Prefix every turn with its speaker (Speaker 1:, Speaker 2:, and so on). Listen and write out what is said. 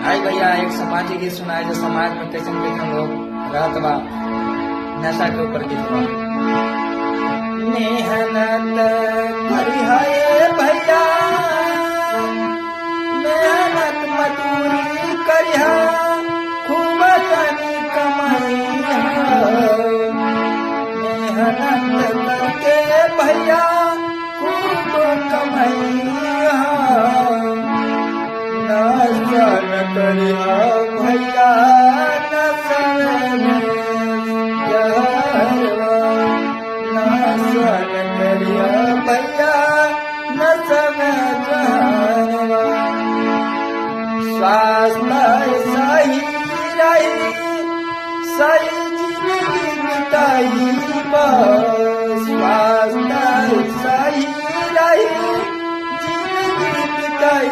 Speaker 1: आई भैया एक समाज गीत सुनाए जो समाज में कैसे कैसे लोग रहत बा नशा के ऊपर गीत बा। मेहनत करी है भैया, मेहनत मजदूरी करी है, खूब तनी कमाई है। मेहनत करके भैया खूब कमाई है। नशा न करिया भैया नशा में जहरवा। नशा न करिया भैया नशा में जहरवा। स्वास्थ्य सही रही सही जिंदगी बिताई बा। स्वास्थ्य सही रही जिंदगी बिताई